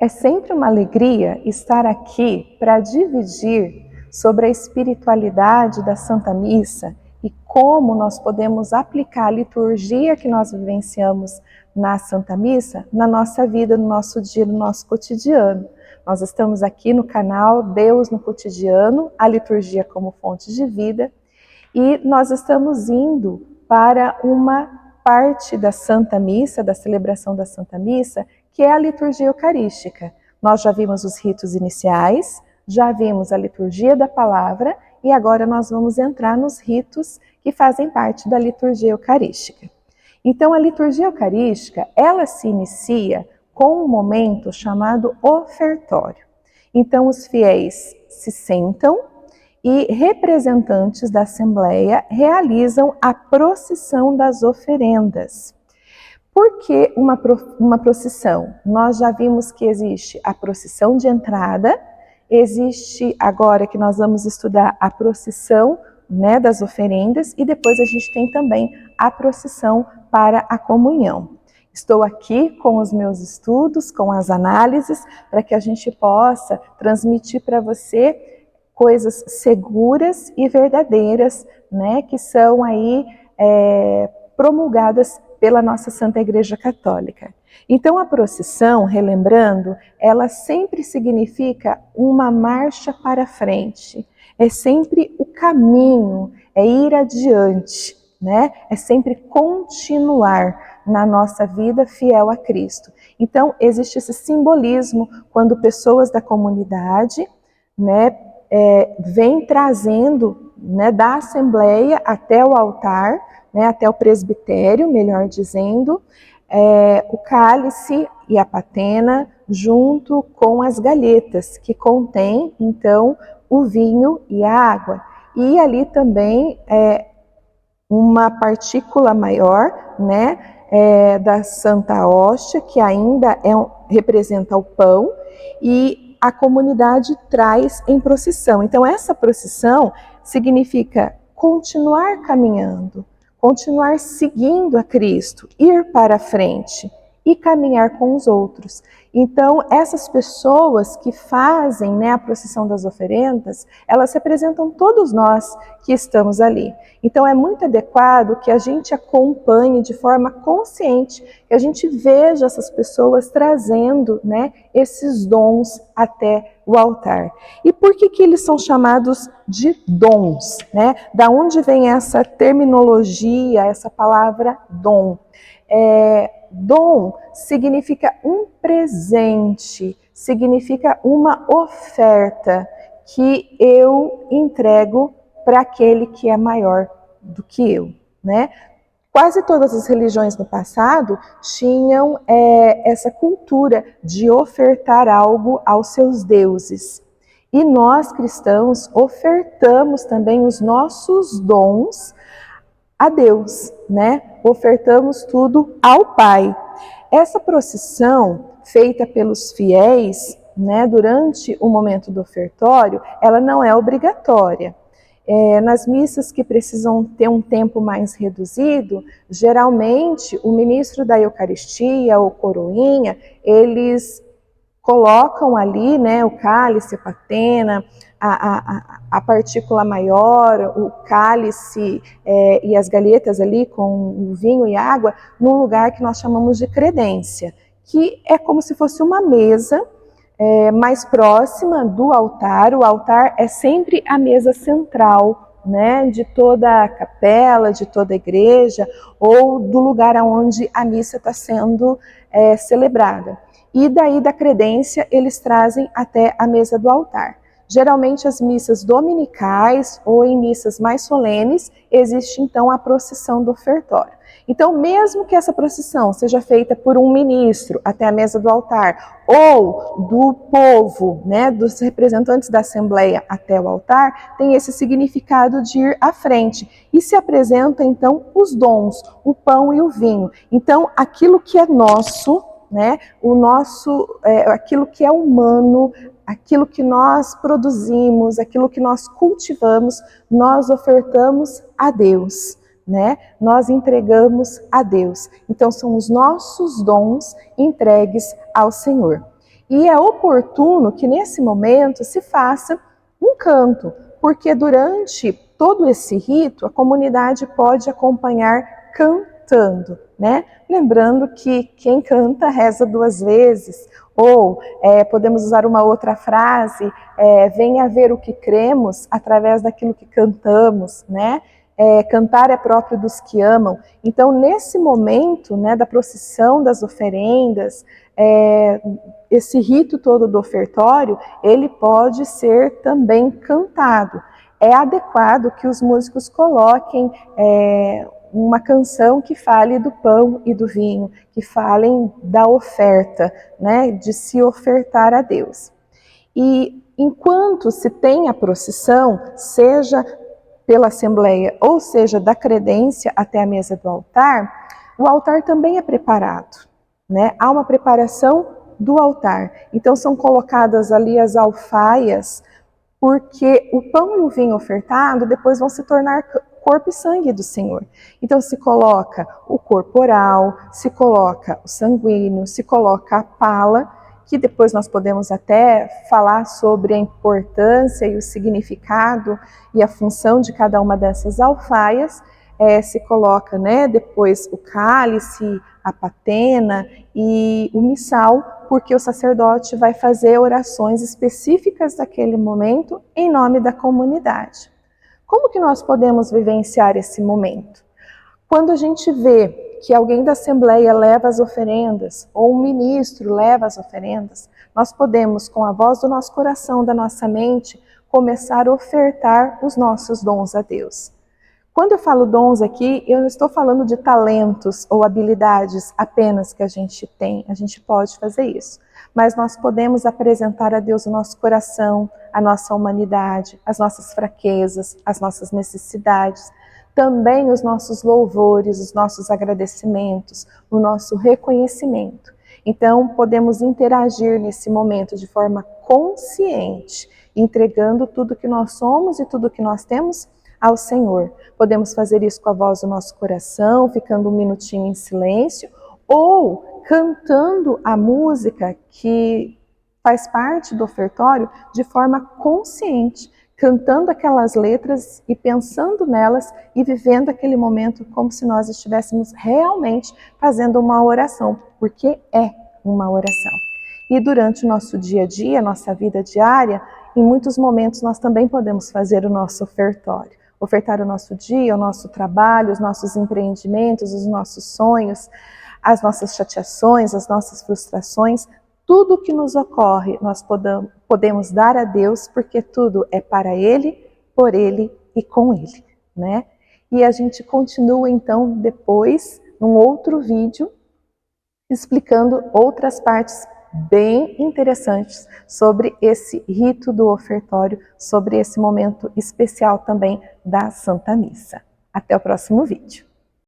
É sempre uma alegria estar aqui para dividir sobre a espiritualidade da Santa Missa e como nós podemos aplicar a liturgia que nós vivenciamos na Santa Missa na nossa vida, no nosso dia, no nosso cotidiano. Nós estamos aqui no canal Deus no Cotidiano, a liturgia como fonte de vida, e nós estamos indo para uma parte da Santa Missa, da celebração da Santa Missa, que é a liturgia eucarística. Nós já vimos os ritos iniciais, já vimos a liturgia da palavra e agora nós vamos entrar nos ritos que fazem parte da liturgia eucarística. Então a liturgia eucarística, ela se inicia com um momento chamado ofertório. Então os fiéis se sentam e representantes da Assembleia realizam a procissão das oferendas. Por que uma procissão? Nós já vimos que existe a procissão de entrada, existe agora que nós vamos estudar a procissão, né, das oferendas, e depois a gente tem também a procissão para a comunhão. Estou aqui com os meus estudos, com as análises, para que a gente possa transmitir para você coisas seguras e verdadeiras, né, que são aí promulgadas pela nossa Santa Igreja Católica. Então a procissão, relembrando, ela sempre significa uma marcha para frente, é sempre o caminho, é ir adiante, né? É sempre continuar na nossa vida fiel a Cristo. Então existe esse simbolismo quando pessoas da comunidade, né, vêm trazendo, né, da Assembleia até o altar, né, até o presbitério, melhor dizendo, o cálice e a patena, junto com as galhetas, que contém, então, o vinho e a água. E ali também uma partícula maior, né, da Santa Hóstia, que ainda representa o pão, e a comunidade traz em procissão. Então, essa procissão significa continuar caminhando, continuar seguindo a Cristo, ir para a frente e caminhar com os outros. Então, essas pessoas que fazem, né, a procissão das oferendas, elas representam todos nós que estamos ali. Então, é muito adequado que a gente acompanhe de forma consciente, que a gente veja essas pessoas trazendo, né, esses dons até o altar. E por que eles são chamados de dons, né? Da onde vem essa terminologia, essa palavra dom? Dom significa um presente, significa uma oferta que eu entrego para aquele que é maior do que eu, né? Quase todas as religiões no passado tinham essa cultura de ofertar algo aos seus deuses. E nós, cristãos, ofertamos também os nossos dons a Deus, né? Ofertamos tudo ao Pai. Essa procissão feita pelos fiéis, né, durante o momento do ofertório, ela não é obrigatória. Nas missas que precisam ter um tempo mais reduzido, geralmente o ministro da Eucaristia ou coroinha, eles colocam ali, né, o cálice, a patena, a partícula maior, o cálice e as galhetas ali com o vinho e água, num lugar que nós chamamos de credência, que é como se fosse uma mesa mais próxima do altar. O altar é sempre a mesa central, né, de toda a capela, de toda a igreja, ou do lugar onde a missa está sendo celebrada. E daí da credência eles trazem até a mesa do altar. Geralmente as missas dominicais ou em missas mais solenes existe então a procissão do ofertório. Então mesmo que essa procissão seja feita por um ministro até a mesa do altar ou do povo, né, dos representantes da Assembleia até o altar, tem esse significado de ir à frente e se apresenta então os dons, o pão e o vinho. Então aquilo que é nosso, né, aquilo que é humano, aquilo que nós produzimos, aquilo que nós cultivamos, nós ofertamos a Deus, né? Nós entregamos a Deus. Então são os nossos dons entregues ao Senhor. E é oportuno que nesse momento se faça um canto, porque durante todo esse rito a comunidade pode acompanhar cantando, né? Lembrando que quem canta reza 2 vezes, ou podemos usar uma outra frase, venha ver o que cremos através daquilo que cantamos, né? Cantar é próprio dos que amam. Então, nesse momento, né, da procissão das oferendas, esse rito todo do ofertório, ele pode ser também cantado. É adequado que os músicos coloquem uma canção que fale do pão e do vinho, que falem da oferta, né, de se ofertar a Deus. E enquanto se tem a procissão, seja pela assembleia, ou seja, da credência até a mesa do altar, o altar também é preparado, né? Há uma preparação do altar. Então são colocadas ali as alfaias, porque o pão e o vinho ofertado depois vão se tornar corpo e sangue do Senhor. Então se coloca o corporal, se coloca o sanguíneo, se coloca a pala, que depois nós podemos até falar sobre a importância e o significado e a função de cada uma dessas alfaias. Se coloca, né, depois o cálice, a patena e o missal, porque o sacerdote vai fazer orações específicas daquele momento em nome da comunidade. Como que nós podemos vivenciar esse momento? Quando a gente vê que alguém da Assembleia leva as oferendas, ou um ministro leva as oferendas, nós podemos, com a voz do nosso coração, da nossa mente, começar a ofertar os nossos dons a Deus. Quando eu falo dons aqui, eu não estou falando de talentos ou habilidades apenas que a gente tem, a gente pode fazer isso. Mas nós podemos apresentar a Deus o nosso coração, a nossa humanidade, as nossas fraquezas, as nossas necessidades, também os nossos louvores, os nossos agradecimentos, o nosso reconhecimento. Então, podemos interagir nesse momento de forma consciente, entregando tudo que nós somos e tudo que nós temos ao Senhor. Podemos fazer isso com a voz do nosso coração, ficando um minutinho em silêncio, ou cantando a música que faz parte do ofertório de forma consciente, cantando aquelas letras e pensando nelas e vivendo aquele momento como se nós estivéssemos realmente fazendo uma oração, porque é uma oração. E durante o nosso dia a dia, nossa vida diária, em muitos momentos nós também podemos fazer o nosso ofertório. Ofertar o nosso dia, o nosso trabalho, os nossos empreendimentos, os nossos sonhos, as nossas chateações, as nossas frustrações, tudo que nos ocorre nós podemos dar a Deus, porque tudo é para Ele, por Ele e com Ele, né? E a gente continua então depois, num outro vídeo, explicando outras partes bem interessantes sobre esse rito do ofertório, sobre esse momento especial também da Santa Missa. Até o próximo vídeo.